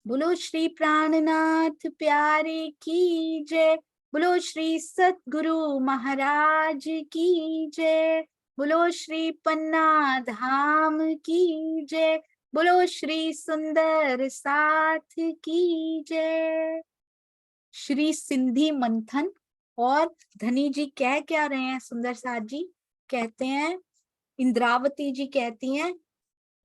बोलो श्री प्राणनाथ प्यारे की जय। बोलो श्री सतगुरु महाराज की जय। बोलो श्री पन्ना धाम की जय। बोलो श्री सुंदर साथ की जय। श्री सिंधी मंथन। और धनी जी कह क्या रहे हैं सुंदर साथ जी? कहते हैं, इंद्रावती जी कहती हैं,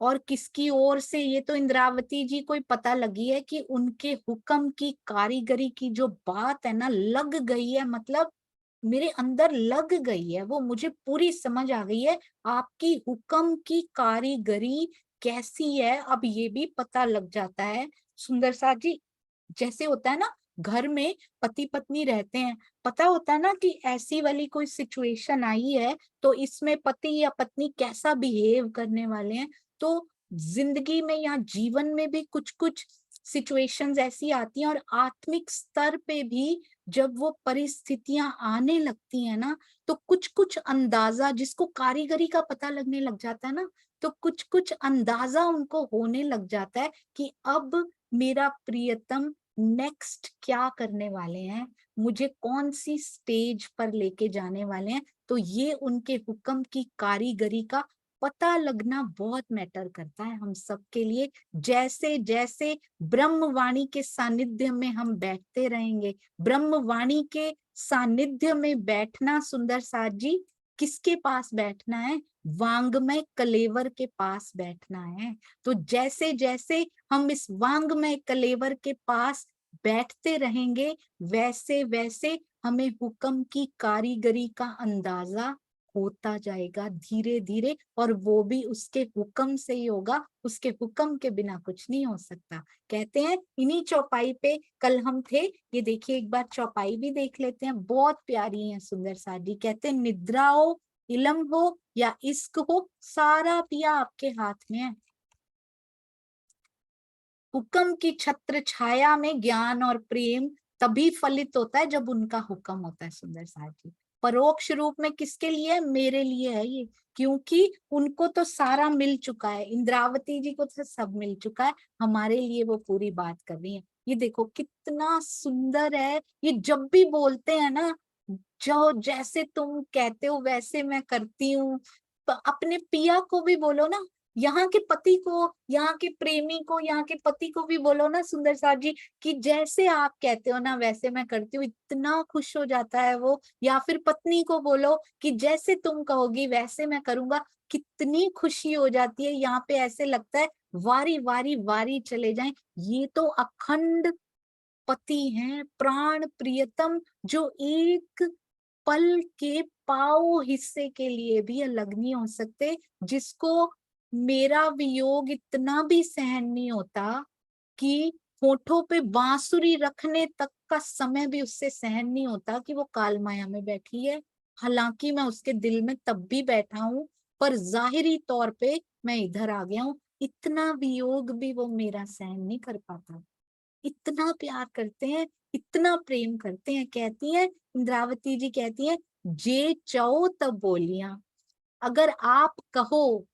और किसकी ओर से? ये तो इंद्रावती जी को ही पता लगी है कि उनके हुक्म की कारीगरी की जो बात है ना, लग गई है, मतलब मेरे अंदर लग गई है, वो मुझे पूरी समझ आ गई है। आपकी हुक्म की कारीगरी कैसी है, अब ये भी पता लग जाता है सुंदर साथ जी। जैसे होता है ना, घर में पति पत्नी रहते हैं, पता होता है ना कि ऐसी वाली कोई सिचुएशन आई है तो इसमें पति या पत्नी कैसा बिहेव करने वाले हैं। तो जिंदगी में या जीवन में भी कुछ कुछ सिचुएशंस ऐसी आती हैं, और आत्मिक स्तर पे भी जब वो परिस्थितियां आने लगती हैं ना, तो कुछ कुछ अंदाजा, जिसको कारीगरी का पता लगने लग जाता है ना, तो कुछ कुछ अंदाजा उनको होने लग जाता है कि अब मेरा प्रियतम नेक्स्ट क्या करने वाले हैं, मुझे कौन सी स्टेज पर लेके जाने वाले हैं। तो ये उनके हुक्म की कारीगरी का पता लगना बहुत मैटर करता है हम सबके लिए। जैसे जैसे ब्रह्मवाणी के सानिध्य में हम बैठते रहेंगे, ब्रह्मवाणी के सानिध्य में बैठना सुंदर साथ जी, किसके पास बैठना है? वांग्मय कलेवर के पास बैठना है। तो जैसे जैसे हम इस वांग्मय कलेवर के पास बैठते रहेंगे, वैसे वैसे हमें हुक्म की कारीगरी का अंदाजा होता जाएगा धीरे धीरे, और वो भी उसके हुक्म से ही होगा, उसके हुक्म के बिना कुछ नहीं हो सकता। कहते हैं इन्हीं चौपाई पे कल हम थे, ये देखिए एक बार चौपाई भी देख लेते हैं, बहुत प्यारी है सुंदर सा जी। कहते हैं निद्रा हो, इलम हो या इश्क हो, सारा पिया आपके हाथ में है। हुक्म की छत्र छाया में ज्ञान और प्रेम तभी फलित होता है जब उनका हुक्म होता है सुंदर साथ जी। परोक्ष रूप में किसके लिए है? मेरे लिए है ये, क्योंकि उनको तो सारा मिल चुका है, इंद्रावती जी को तो सब मिल चुका है, हमारे लिए वो पूरी बात कर रही है। ये देखो कितना सुंदर है, ये जब भी बोलते हैं ना, जो जैसे तुम कहते हो वैसे मैं करती हूँ। अपने पिया को भी बोलो ना, यहाँ के पति को, यहाँ के प्रेमी को, यहाँ के पति को भी बोलो ना सुंदर साथ जी, कि जैसे आप कहते हो ना वैसे मैं करती हूँ, इतना खुश हो जाता है वो। या फिर पत्नी को बोलो कि जैसे तुम कहोगी वैसे मैं करूंगा, कितनी खुशी हो जाती है। यहाँ पे ऐसे लगता है वारी वारी वारी चले जाएं। ये तो अखंड पति हैं, प्राण प्रियतम, जो एक पल के पाओ हिस्से के लिए भी अलग नहीं हो सकते, जिसको मेरा वियोग इतना भी सहन नहीं होता कि होठों पे बांसुरी रखने तक का समय भी उससे सहन नहीं होता कि वो काल माया में बैठी है। हालांकि मैं उसके दिल में तब भी बैठा हूं, पर जाहिरी तौर पे मैं इधर आ गया हूं। इतना वियोग भी वो मेरा सहन नहीं कर पाता। इतना प्यार करते हैं, इतना प्रेम करते हैं। कहती है इंद्रावती जी, कहती है जे चाहो तब बोलिया, अगर आप कहो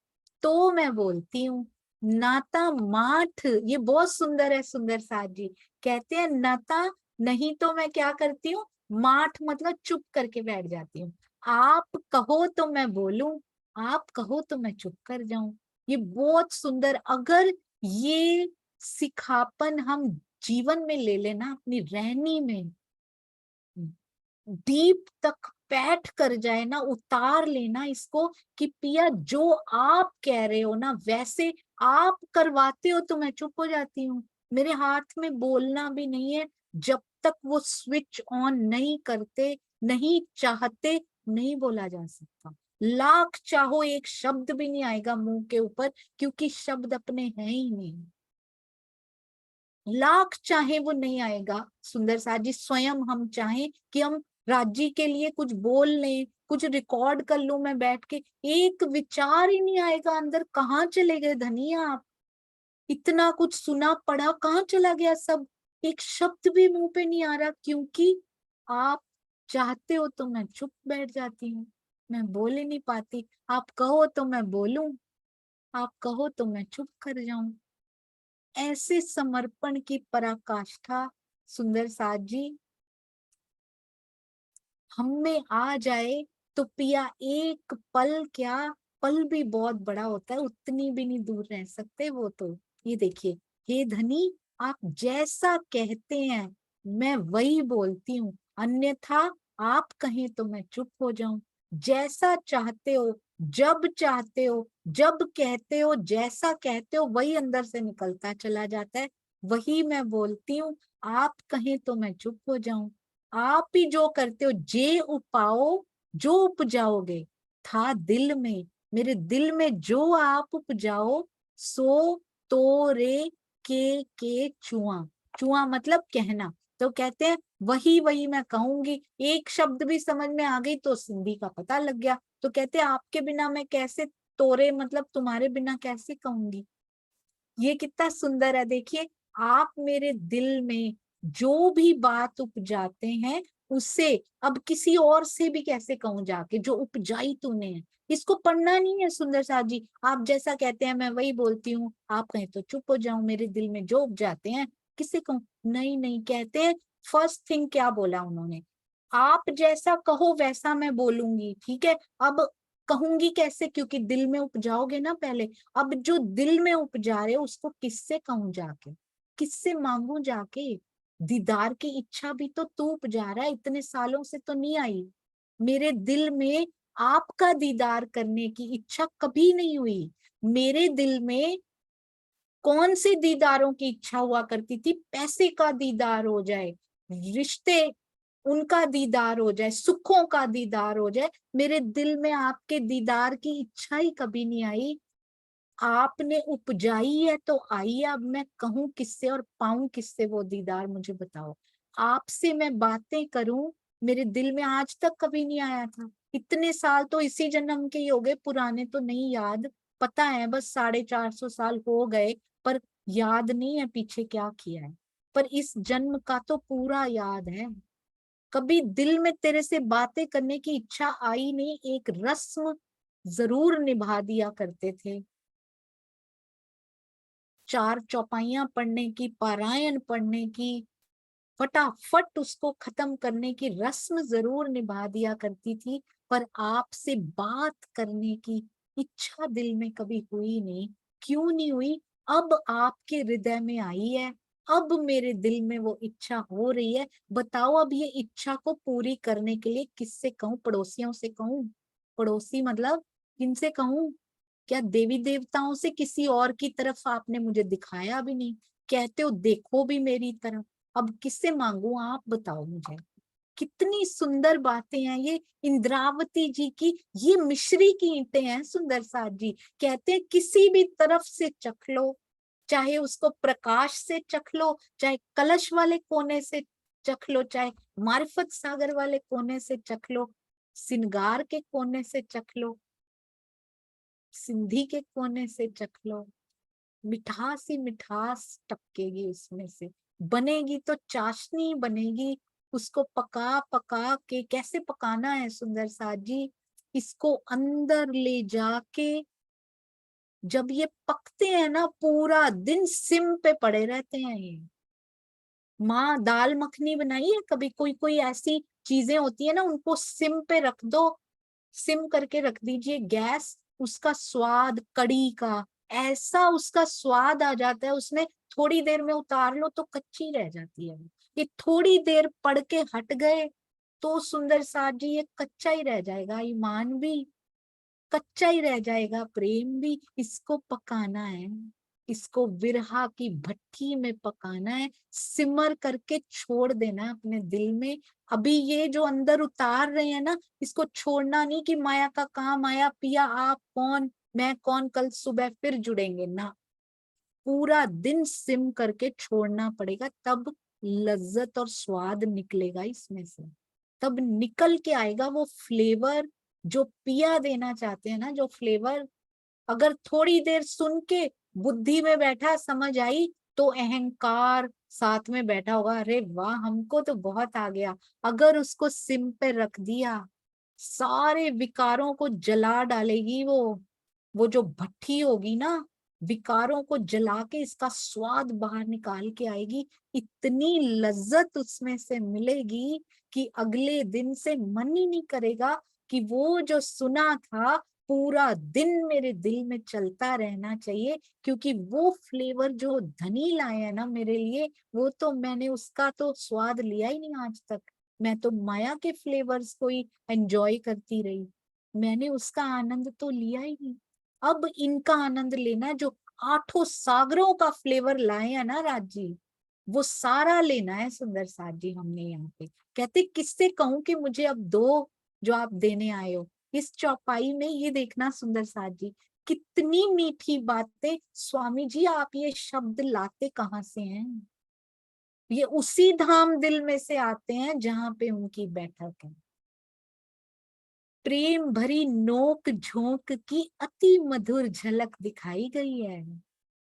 तो मैं बोलती हूँ। नाता माठ, ये बहुत सुंदर है सुंदर साथ जी। कहते हैं नाता, नहीं तो मैं क्या करती हूँ? माठ मतलब चुप करके बैठ जाती हूँ। आप कहो तो मैं बोलूं, आप कहो तो मैं चुप कर जाऊं। ये बहुत सुंदर, अगर ये सिखापन हम जीवन में ले लेना, अपनी रहनी में डीप तक बैठ कर जाए ना, उतार लेना इसको, कि पिया जो आप कह रहे हो ना वैसे आप करवाते हो तो मैं चुप हो जाती हूँ। मेरे हाथ में बोलना भी नहीं है, जब तक वो स्विच ऑन नहीं करते, नहीं चाहते, नहीं बोला जा सकता। लाख चाहो एक शब्द भी नहीं आएगा मुंह के ऊपर, क्योंकि शब्द अपने हैं ही नहीं। लाख चाहे वो नहीं आएगा सुंदर साथ जी। स्वयं हम चाहें कि हम राज्य के लिए कुछ बोल लें, कुछ रिकॉर्ड कर लूं मैं बैठ के, एक विचार ही नहीं आएगा अंदर। कहाँ चले गए धनिया आप? इतना कुछ सुना पढ़ा, कहाँ चला गया सब? एक शब्द भी मुंह पे नहीं आ रहा, क्योंकि आप चाहते हो तो मैं चुप बैठ जाती हूँ, मैं बोल ही नहीं पाती। आप कहो तो मैं बोलूं, आप कहो तो मैं चुप कर जाऊं। ऐसे समर्पण की पराकाष्ठा सुंदर साथ जी हम में आ जाए तो पिया एक पल क्या, पल भी बहुत बड़ा होता है, उतनी भी नहीं दूर रह सकते वो तो। ये देखिए, हे धनी आप जैसा कहते हैं मैं वही बोलती हूँ, अन्यथा आप कहें तो मैं चुप हो जाऊं। जैसा चाहते हो, जब चाहते हो, जब कहते हो, जैसा कहते हो वही अंदर से निकलता चला जाता है, वही मैं बोलती हूँ। आप कहें तो मैं चुप हो जाऊं। आप ही जो करते हो, जे उपाओ जो उपजाओगे था दिल में, मेरे दिल में जो आप उपजाओ सो तोरे के चुआ। चुआ मतलब कहना, तो कहते हैं वही वही मैं कहूंगी। एक शब्द भी समझ में आ गई तो सिंधी का पता लग गया, तो कहते हैं आपके बिना मैं कैसे, तोरे मतलब तुम्हारे बिना कैसे कहूंगी। ये कितना सुंदर है, देखिए आप मेरे दिल में जो भी बात उपजाते हैं उससे अब किसी और से भी कैसे कहूं जाके, जो उपजाई तूने है। इसको पढ़ना नहीं है सुंदर साथ जी, आप जैसा कहते हैं मैं वही बोलती हूँ, आप कहें तो चुप हो जाऊं, मेरे दिल में जो उपजाते हैं किससे कहूं। नहीं नहीं, कहते हैं फर्स्ट थिंग क्या बोला उन्होंने, आप जैसा कहो वैसा मैं बोलूंगी, ठीक है। अब कहूंगी कैसे, क्योंकि दिल में उपजाओगे ना पहले। अब जो दिल में उपजा रहे हो उसको किससे कहूं जाके, किससे मांगू जाके। दीदार की इच्छा भी तो तू उपजा रहा है, इतने सालों से तो नहीं आई। मेरे दिल में आपका दीदार करने की इच्छा कभी नहीं हुई। मेरे दिल में कौन से दीदारों की इच्छा हुआ करती थी, पैसे का दीदार हो जाए, रिश्ते उनका दीदार हो जाए, सुखों का दीदार हो जाए। मेरे दिल में आपके दीदार की इच्छा ही कभी नहीं आई। आपने उपजाई है तो आई है, अब मैं कहूं किससे और पाऊं किससे वो दीदार, मुझे बताओ। आपसे मैं बातें करूं, मेरे दिल में आज तक कभी नहीं आया था। इतने साल तो इसी जन्म के ही हो गए, पुराने तो नहीं याद, पता है बस 450 साल हो गए, पर याद नहीं है पीछे क्या किया है। पर इस जन्म का तो पूरा याद है। कभी दिल में तेरे से बातें करने की इच्छा आई नहीं, एक रस्म जरूर निभा दिया करते थे। चार चौपाइयां पढ़ने की, पारायण पढ़ने की, फटाफट उसको खत्म करने की रस्म जरूर निभा दिया करती थी। पर आपसे बात करने की इच्छा दिल में कभी हुई नहीं। क्यों नहीं हुई? अब आपके हृदय में आई है, अब मेरे दिल में वो इच्छा हो रही है। बताओ अब ये इच्छा को पूरी करने के लिए किससे कहूं? पड़ोसियों से कहूं? पड़ोसी मतलब किनसे कहूं? क्या देवी देवताओं से? किसी और की तरफ आपने मुझे दिखाया भी नहीं, कहते हो देखो भी मेरी तरफ। अब किससे मांगू, आप बताओ मुझे। कितनी सुंदर बातें हैं ये इंद्रावती जी की, ये मिश्री की ईंटें हैं सुंदर साथ जी। कहते हैं किसी भी तरफ से चख लो, चाहे उसको प्रकाश से चख लो, चाहे कलश वाले कोने से चख लो, चाहे मार्फत सागर वाले कोने से चख लो, सिंगार के कोने से चख लो, सिंधी के कोने से चख लो, मिठास ही मिठास टपकेगी उसमें से। बनेगी तो चाशनी बनेगी। उसको पका पका के, कैसे पकाना है सुंदर साथ जी, इसको अंदर ले जाके जब ये पकते हैं ना, पूरा दिन सिम पे पड़े रहते हैं ये। माँ दाल मखनी बनाई है कभी? कोई कोई ऐसी चीजें होती है ना, उनको सिम पे रख दो, सिम करके रख दीजिए गैस, उसका स्वाद कड़ी का ऐसा उसका स्वाद आ जाता है उसमें। थोड़ी देर में उतार लो तो कच्ची रह जाती है। ये थोड़ी देर पड़ के हट गए तो सुंदर साथ जी ये कच्चा ही रह जाएगा, ईमान भी कच्चा ही रह जाएगा, प्रेम भी। इसको पकाना है, इसको विरहा की भट्टी में पकाना है, सिमर करके छोड़ देना है अपने दिल में। अभी ये जो अंदर उतार रहे हैं ना, इसको छोड़ना नहीं कि माया का काम आया, पिया आप कौन मैं कौन, कल सुबह फिर जुड़ेंगे ना। पूरा दिन सिम करके छोड़ना पड़ेगा, तब लज्जत और स्वाद निकलेगा इसमें से। तब निकल के आएगा वो फ्लेवर जो पिया देना चाहते हैं ना, जो फ्लेवर। अगर थोड़ी देर सुन के बुद्धि में बैठा, समझ आई, तो अहंकार साथ में बैठा होगा, अरे वाह हमको तो बहुत आ गया। अगर उसको सिम पे रख दिया, सारे विकारों को जला डालेगी वो जो भट्ठी होगी ना, विकारों को जला के इसका स्वाद बाहर निकाल के आएगी। इतनी लज्जत उसमें से मिलेगी कि अगले दिन से मन ही नहीं करेगा कि वो जो सुना था पूरा दिन मेरे दिल में चलता रहना चाहिए, क्योंकि वो फ्लेवर जो धनी लाए हैं ना मेरे लिए, वो तो मैंने उसका तो स्वाद लिया ही नहीं आज तक। मैं तो माया के फ्लेवर्स को ही एंजॉय करती रही, मैंने उसका आनंद तो लिया ही नहीं। अब इनका आनंद लेना है, जो आठों सागरों का फ्लेवर लाए हैं ना राज जी, वो सारा लेना है सुंदर साथ जी हमने यहाँ पे। कहते किससे कहूं कि मुझे अब दो जो आप देने आए हो। इस चौपाई में ये देखना सुंदर साथ जी, कितनी मीठी बातें। स्वामी जी आप ये शब्द लाते कहाँ से हैं? ये उसी धाम दिल में से आते हैं जहां पे उनकी बैठक है। प्रेम भरी नोक झोंक की अति मधुर झलक दिखाई गई है।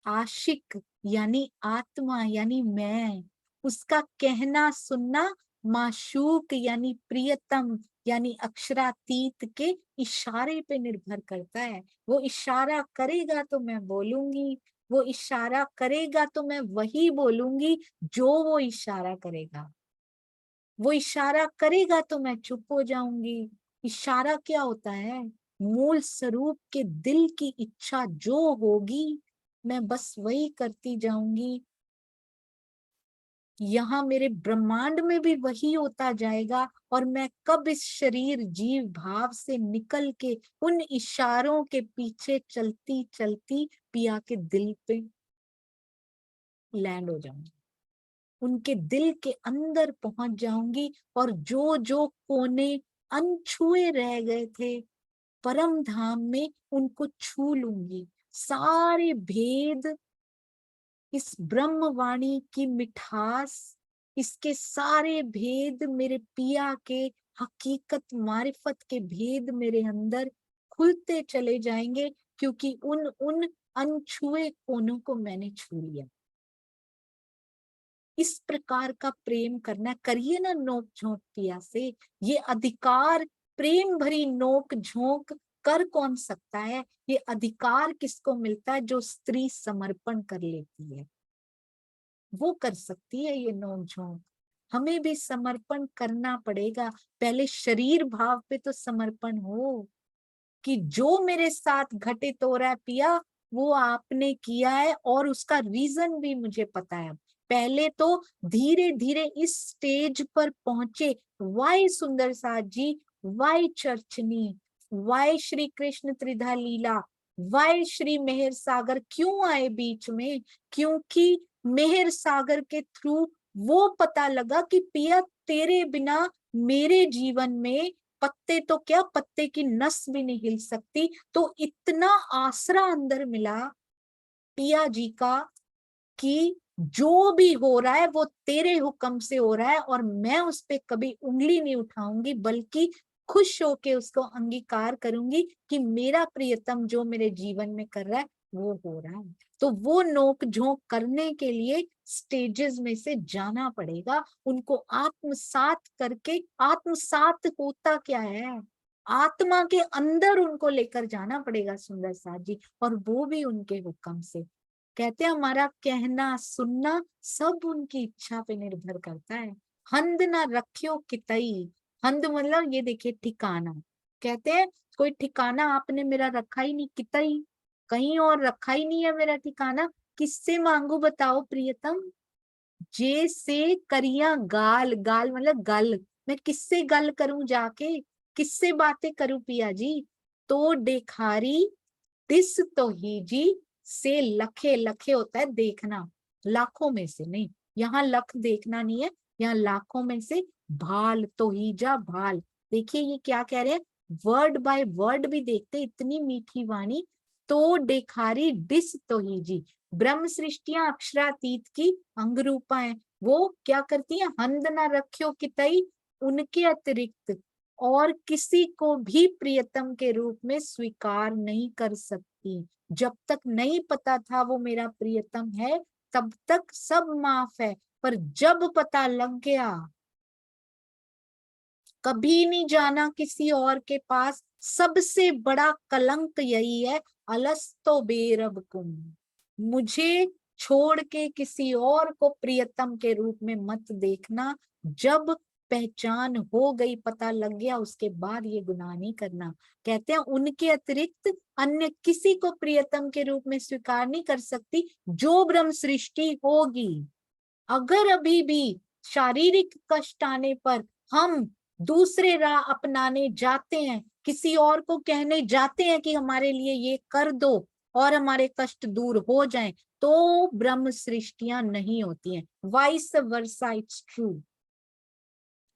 आशिक यानी आत्मा यानी मैं, उसका कहना सुनना माशूक यानी प्रियतम यानी अक्षरातीत के इशारे पे निर्भर करता है। वो इशारा करेगा तो मैं बोलूंगी, वो इशारा करेगा तो मैं वही बोलूंगी जो वो इशारा करेगा। वो इशारा करेगा तो मैं चुप हो जाऊंगी। इशारा क्या होता है? मूल स्वरूप के दिल की इच्छा जो होगी मैं बस वही करती जाऊंगी। यहाँ मेरे ब्रह्मांड में भी वही होता जाएगा, और मैं कब इस शरीर जीव भाव से निकल के उन इशारों के पीछे चलती चलती पिया के दिल पे लैंड हो जाऊंगी, उनके दिल के अंदर पहुंच जाऊंगी, और जो जो कोने अनछुए रह गए थे परम धाम में उनको छू लूंगी। सारे भेद, इस ब्रह्मवाणी की मिठास, इसके सारे भेद मेरे पिया के हकीकत मारिफत के भेद मेरे अंदर खुलते चले जाएंगे, क्योंकि उन उन अनछुए कोनों को मैंने छू लिया। इस प्रकार का प्रेम करना, करिए ना नोक झोंक पिया से। ये अधिकार, प्रेम भरी नोक झोंक कर कौन सकता है? ये अधिकार किसको मिलता है? जो स्त्री समर्पण कर लेती है, वो कर सकती है ये नोक झोंक। हमें भी समर्पण करना पड़ेगा। पहले शरीर भाव पे तो समर्पण हो कि जो मेरे साथ घटित हो रहा है पिया, वो आपने किया है और उसका रीजन भी मुझे पता है। पहले तो धीरे धीरे इस स्टेज पर पहुंचे। वाई सुंदर साथ जी, वाई चर्चनी, वाई श्री कृष्ण त्रिधा लीला, वाई श्री मेहर सागर क्यों आए बीच में? क्योंकि मेहर सागर के थ्रू वो पता लगा कि पिया तेरे बिना मेरे जीवन में पत्ते तो क्या, पत्ते की नस भी नहीं हिल सकती। तो इतना आसरा अंदर मिला पिया जी का कि जो भी हो रहा है वो तेरे हुक्म से हो रहा है, और मैं उस पे कभी उंगली नहीं उठाऊंगी, बल्कि खुश होके उसको अंगीकार करूंगी कि मेरा प्रियतम जो मेरे जीवन में कर रहा है वो हो रहा है। तो वो नोक झोंक करने के लिए स्टेजेस में से जाना पड़ेगा, उनको आत्मसात करके। आत्मसात होता क्या है? आत्मा के अंदर उनको लेकर जाना पड़ेगा सुंदर साथ जी, और वो भी उनके हुक्म से। कहते हैं हमारा कहना सुनना सब उनकी इच्छा पे निर्भर करता है। हंद ना रखियो कितई, हंद मतलब ये देखिए ठिकाना। कहते हैं कोई ठिकाना आपने मेरा रखा ही नहीं, कितई कहीं और रखा ही नहीं है मेरा ठिकाना। किससे मांगू बताओ प्रियतम? जे से करिया गाल, गाल मतलब गल, मैं किससे गल करूं जाके, किससे बातें करूं पिया जी? तो देखारी दिस तो ही जी से लखे, लखे होता है देखना, लाखों में से नहीं, यहाँ लख देखना नहीं है, यहाँ लाखों में से भाल तो ही जा भाल। देखिए ये क्या कह रहे हैं, वर्ड बाय वर्ड भी देखते, इतनी मीठी वाणी। तो देखारी डिस तो ही जी, ब्रह्म सृष्टियां अक्षरातीत की अंगरूपा है, वो क्या करती है? हंद ना रखियो कितई, उनके अतिरिक्त और किसी को भी प्रियतम के रूप में स्वीकार नहीं कर सकती। जब तक नहीं पता था वो मेरा प्रियतम है, तब तक सब माफ है, पर जब पता लग गया, कभी नहीं जाना किसी और के पास। सबसे बड़ा कलंक यही है, अलस्तो बेरब कुम, मुझे छोड़ के किसी और को प्रियतम के रूप में मत देखना। जब पहचान हो गई, पता लग गया, उसके बाद ये गुनाह नहीं करना। कहते हैं उनके अतिरिक्त अन्य किसी को प्रियतम के रूप में स्वीकार नहीं कर सकती जो ब्रह्म सृष्टि होगी। अगर अभी भी शारीरिक कष्ट आने पर हम दूसरे राह अपनाने जाते हैं, किसी और को कहने जाते हैं कि हमारे लिए ये कर दो और हमारे कष्ट दूर हो जाएं, तो ब्रह्म सृष्टियां नहीं होती हैं। Vice versa, it's true.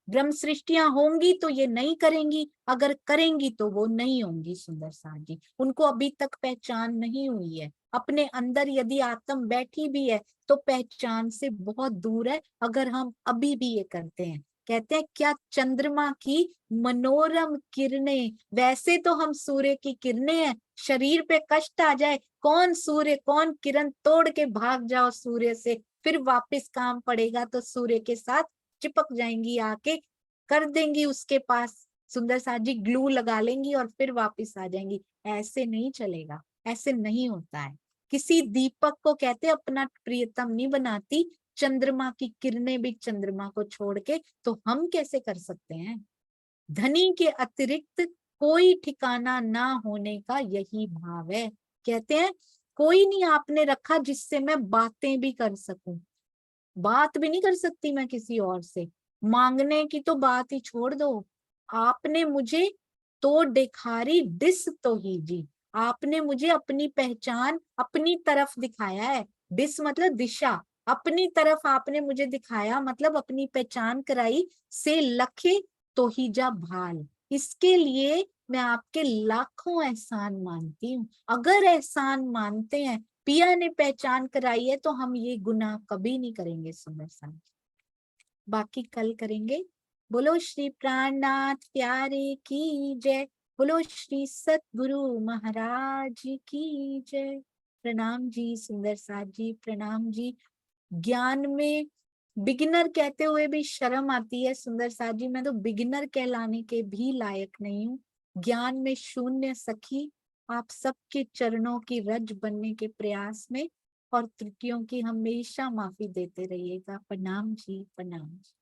ब्रह्म सृष्टियां होंगी तो ये नहीं करेंगी, अगर करेंगी तो वो नहीं होंगी। सुंदर साथ जी, उनको अभी तक पहचान नहीं हुई है। अपने अंदर यदि आत्म बैठी भी है तो पहचान से बहुत दूर है, अगर हम अभी भी ये करते हैं। कहते हैं क्या चंद्रमा की मनोरम किरणें, वैसे तो हम सूर्य की किरणें हैं। शरीर पे कष्ट आ जाए, कौन सूर्य कौन किरण तोड़ के भाग जाओ सूर्य से, फिर वापस काम पड़ेगा तो सूर्य के साथ चिपक जाएंगी, आके कर देंगी उसके पास। सुंदर साथ जी ग्लू लगा लेंगी और फिर वापस आ जाएंगी। ऐसे नहीं चलेगा, ऐसे नहीं होता है। किसी दीपक को कहते अपना प्रियतम नहीं बनाती चंद्रमा की किरणें भी चंद्रमा को छोड़ के, तो हम कैसे कर सकते हैं। धनी के अतिरिक्त कोई ठिकाना ना होने का यही भाव है। कहते हैं कोई नहीं आपने रखा जिससे मैं बातें भी कर सकूं। बात भी नहीं कर सकती मैं किसी और से, मांगने की तो बात ही छोड़ दो। आपने मुझे तो दिखारी डिस तो ही जी, आपने मुझे अपनी पहचान अपनी तरफ दिखाया है। डिस मतलब दिशा, अपनी तरफ आपने मुझे दिखाया मतलब अपनी पहचान कराई। से लखे तो ही जा भाल, इसके लिए मैं आपके लाखों एहसान मानती हूँ। अगर एहसान मानते हैं, पिया ने पहचान कराई है, तो हम ये गुनाह कभी नहीं करेंगे। सुंदर सा बाकी कल करेंगे। बोलो श्री प्राणनाथ प्यारे की जय। बोलो श्री सतगुरु महाराज की जय। प्रणाम जी सुंदर साथ जी, प्रणाम जी। ज्ञान में बिगिनर कहते हुए भी शर्म आती है सुंदर साथ जी, मैं तो बिगिनर कहलाने के भी लायक नहीं हूँ। ज्ञान में शून्य सखी, आप सबके चरणों की रज बनने के प्रयास में, और त्रुटियों की हमेशा माफी देते रहिएगा। प्रणाम जी, प्रणाम जी।